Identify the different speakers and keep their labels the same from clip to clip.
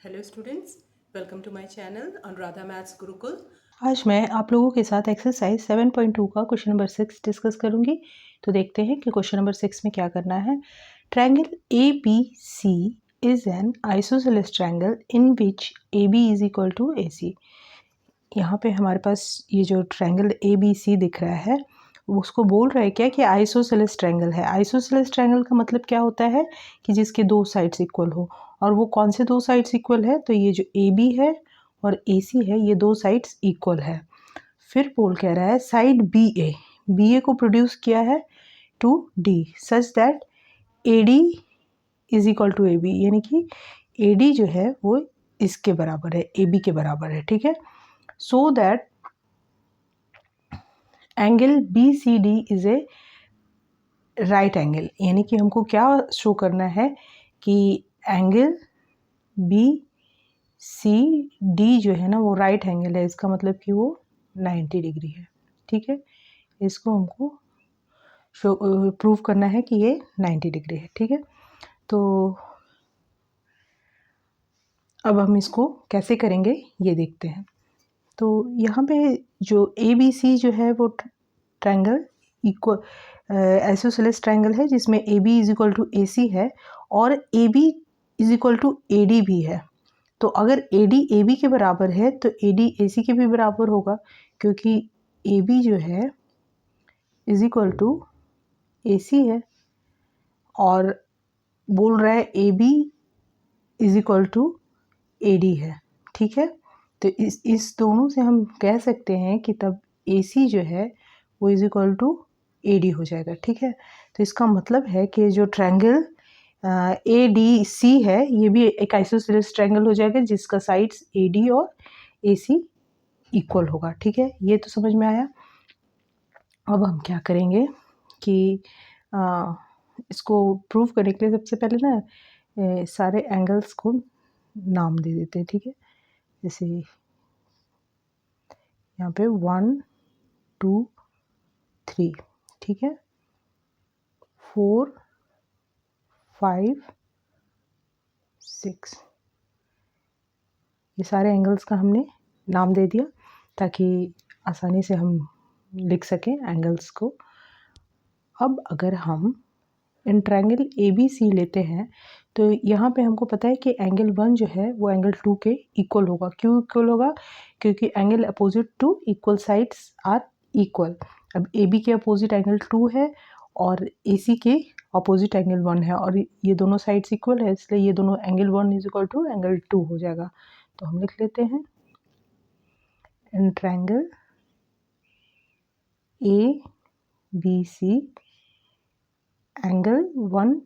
Speaker 1: Hello students, welcome to my channel Anuradha maths Gurukul.
Speaker 2: आज मैं आप लोगों के साथ एक्सरसाइज 7.2 का क्वेश्चन नंबर 6 डिस्कस करूंगी। तो देखते हैं कि क्वेश्चन नंबर 6 में क्या करना है। Triangle A B C is an isosceles triangle in which A B is equal to A C. यहाँ पे हमारे पास ये जो ट्रायंगल ए बी सी दिख रहा है उसको बोल रहा है क्या कि आइसोसेलेस ट्रायंगल है। आइसोसेलेस ट्रायंगल का मतलब क्या होता है कि जिसके दो साइड्स इक्वल हो। और वो कौन से दो साइड्स इक्वल है, तो ये जो ए बी है और ए सी है, ये दो साइड्स इक्वल है। फिर बोल कह रहा है साइड बी ए को प्रोड्यूस किया है to D such that A D is equal to A B, यानी कि ए डी जो है वो इसके बराबर है, ए बी के बराबर है। ठीक है, so that angle B C D is a right angle, यानी कि हमको क्या शो करना है कि एंगल बी सी डी जो है ना वो राइट एंगल है। इसका मतलब कि वो 90 डिग्री है। ठीक है, इसको हमको शो प्रूव करना है कि ये 90 डिग्री है। ठीक है, तो अब हम इसको कैसे करेंगे ये देखते हैं। तो यहाँ पे जो ए बी सी जो है वो ट्रायंगल इक्वल आइसोसेलेस ट्रायंगल है जिसमें A B is equal to A C है और A B is equal to A D भी है। तो अगर ए डी ए बी के बराबर है तो ए डी ए सी के भी बराबर होगा, क्योंकि ए बी जो है is equal to A C है और बोल रहा है A B is equal to A D है। ठीक है, तो इस दोनों से हम कह सकते हैं कि तब ए सी जो है वो is equal to A D हो जाएगा। ठीक है, तो इसका मतलब है कि जो ट्रायंगल ए डी सी है ये भी एक आइसोसेलेस ट्रायंगल हो जाएगा जिसका साइड्स ए डी और ए सी इक्वल होगा। ठीक है, ये तो समझ में आया। अब हम क्या करेंगे कि इसको प्रूव करने के लिए सबसे पहले ना सारे एंगल्स को नाम दे देते हैं। ठीक है, जैसे यहाँ पे 1 2 3, ठीक है, 4 5 6, ये सारे एंगल्स का हमने नाम दे दिया ताकि आसानी से हम लिख सकें एंगल्स को। अब अगर हम इन ट्रायंगल ए बी सी लेते हैं तो यहाँ पे हमको पता है कि एंगल 1 जो है वो एंगल 2 के इक्वल होगा। क्यों इक्वल होगा? क्योंकि angle opposite to equal sides are equal. अब ए बी के अपोजिट एंगल 2 है और ए सी के अपोजिट एंगल 1 है और ये दोनों साइड्स इक्वल है, इसलिए ये दोनों angle 1 is equal to angle 2 हो जाएगा। तो हम लिख लेते हैं in triangle A B C angle 1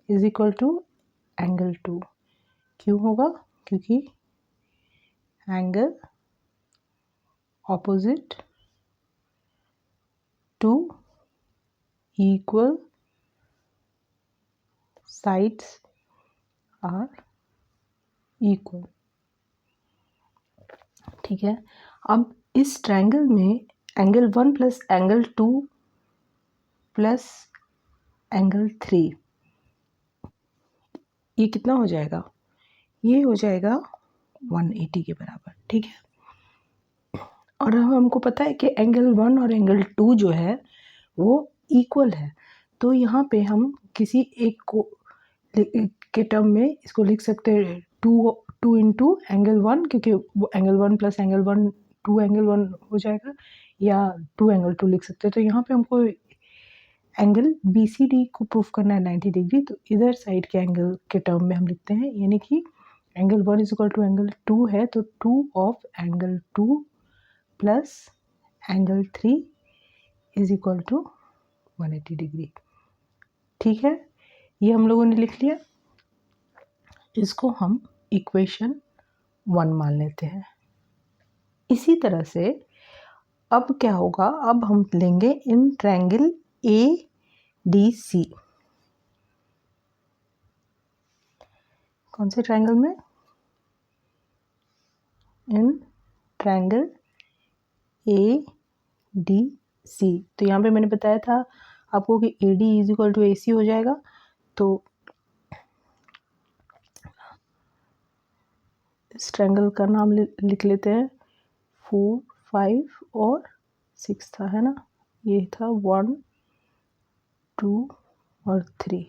Speaker 2: is equal to angle 2। क्यों होगा? क्योंकि angle opposite to equal sides are equal. ठीक है, अब इस ट्रायंगल में angle 1 plus angle 2 plus angle 3, ये कितना हो जाएगा? ये हो जाएगा 180 के बराबर। ठीक है, और हमको पता है कि एंगल 1 और एंगल 2 जो है वो इक्वल है। तो यहाँ पे हम किसी एक को के टर्म में इसको लिख सकते हैं 2 इंटू एंगल 1, क्योंकि वो एंगल 1 प्लस एंगल 1 2 एंगल 1 हो जाएगा, या 2 एंगल 2 लिख सकते हैं। तो यहाँ पे हमको एंगल बी सी डी को प्रूफ करना है 90 डिग्री, तो इधर साइड के एंगल के टर्म में हम लिखते हैं, यानी कि angle 1 is equal to angle 2 है तो 2 of angle 2 plus angle 3 is equal to 180 degree. ठीक है, ये हम लोगों ने लिख लिया। इसको हम इक्वेशन 1 मान लेते हैं। इसी तरह से अब क्या होगा, अब हम लेंगे इन ट्रायंगल ए डी सी। कौन से ट्रायंगल में? In triangle A D C. तो यहाँ पे मैंने बताया था आपको कि A D is equal to A C हो जाएगा। तो इस ट्रायंगल का नाम लिख लेते हैं 4, 5 और 6 था, है ना। ये था 1, 2 और 3।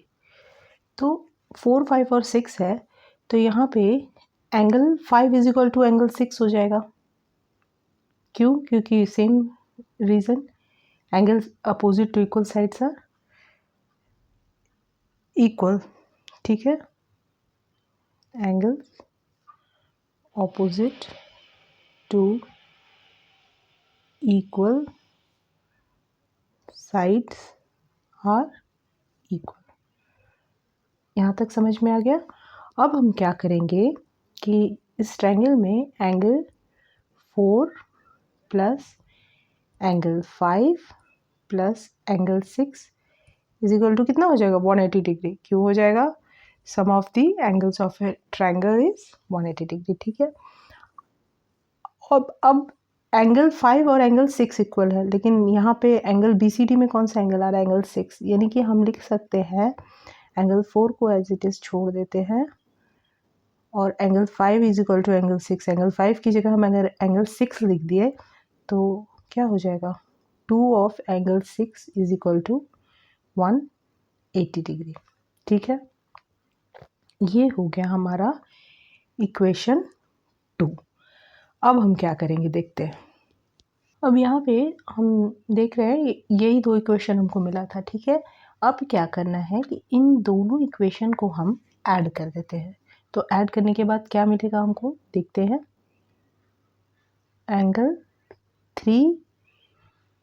Speaker 2: तो 4, 5 और 6 है, तो यहाँ पे angle 5 is equal to angle 6 हो जाएगा। क्यों? क्योंकि same reason, angle opposite to equal sides are equal, ठीक है। Angle opposite to equal sides are equal. यहाँ तक समझ में आ गया। अब हम क्या करेंगे कि इस ट्रायंगल में angle 4 plus angle 5 plus angle 6 is equal to कितना हो जाएगा? 180 डिग्री। क्यों हो जाएगा? Sum of the angles of a triangle is 180 degree, ठीक है। अब एंगल 5 और एंगल 6 इक्वल है, लेकिन यहाँ पे एंगल BCD में कौन सा एंगल आ रहा है? एंगल 6। यानी कि हम लिख सकते हैं एंगल 4 को एज इट इज़ छोड़ देते हैं और angle 5 is equal to angle 6। Angle 5 की जगह हम अगर एंगल 6 लिख दिए तो क्या हो जाएगा? 2 of angle 6 is equal to 180 degree, ठीक है। ये हो गया हमारा इक्वेशन 2। अब हम क्या करेंगे देखते हैं। अब यहाँ पे हम देख रहे हैं यही 2 इक्वेशन हमको मिला था, ठीक है। अब क्या करना है कि इन दोनों इक्वेशन को हम ऐड कर देते हैं। तो ऐड करने के बाद क्या मिलेगा हमको देखते हैं। Angle 3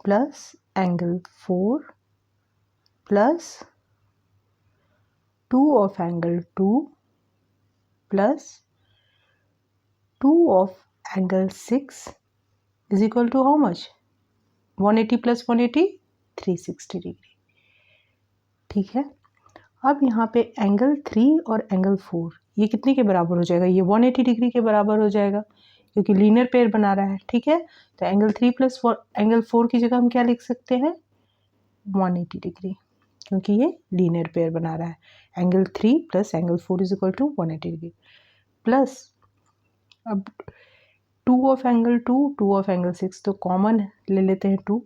Speaker 2: plus angle 4 plus 2 of angle 2 plus 2 of angle 6 is equal to how much? 180 plus 180 360 degree, ठीक है। अब यहाँ पे एंगल 3 और एंगल 4 ये कितने के बराबर हो जाएगा? ये 180 डिग्री के बराबर हो जाएगा, क्योंकि लीनियर पेयर बना रहा है, ठीक है। तो एंगल 3 प्लस एंगल 4 की जगह हम क्या लिख सकते हैं? 180 डिग्री, क्योंकि ये लीनियर पेयर बना रहा है। Angle 3 plus angle 4 is equal to 180 degree plus अब 2 ऑफ एंगल 2, 2 ऑफ एंगल 6, तो कॉमन ले लेते हैं 2,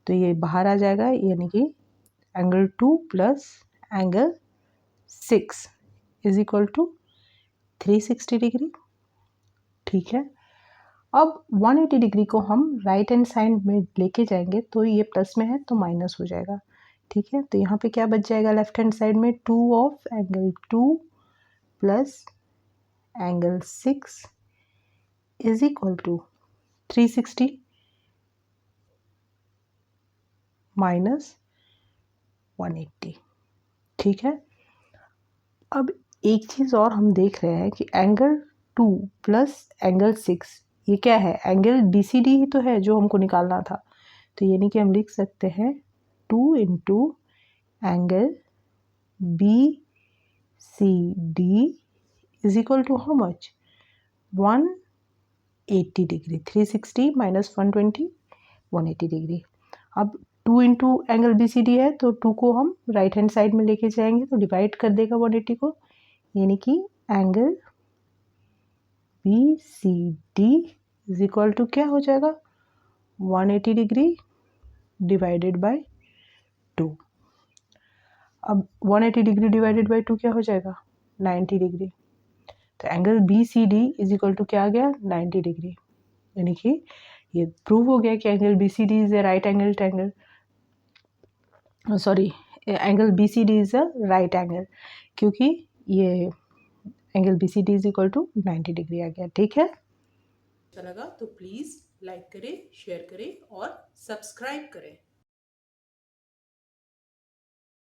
Speaker 2: तो ये बाहर आ जाएगा। यानी कि angle 2 plus angle 6 is equal to 360 degree, ठीक है। अब 180 डिग्री को हम राइट हैंड साइड में लेके जाएंगे, तो ये प्लस में है तो माइनस हो जाएगा, ठीक है। तो यहाँ पे क्या बच जाएगा लेफ्ट हैंड साइड में? 2 of angle 2 plus angle 6 is equal to 360 minus 180, ठीक है। अब एक चीज़ और हम देख रहे हैं कि एंगल 2 प्लस एंगल 6 ये क्या है? एंगल BCD ही तो है जो हमको निकालना था। तो यानी कि हम लिख सकते हैं 2 into angle BCD is equal to how much? 180 degree. 360 minus 120 180 degree. अब 2 इंटू एंगल BCD है, तो 2 को हम राइट हैंड साइड में लेके जाएंगे तो डिवाइड कर देगा 180 को, यानी कि angle BCD is equal to क्या हो जाएगा? 180 डिग्री डिवाइडेड बाय 2। अब 180 डिग्री डिवाइडेड बाय 2 क्या हो जाएगा? 90 डिग्री। तो angle BCD is equal to क्या आ गया? 90 डिग्री। यानी कि ये प्रूव हो गया कि angle BCD is a right angle triangle, sorry angle BCD is a right angle, क्योंकि ये angle BCD is equal to 90 degree आ गया, ठीक है।
Speaker 1: अच्छा लगा तो प्लीज़ लाइक करें, शेयर करें और सब्सक्राइब करें।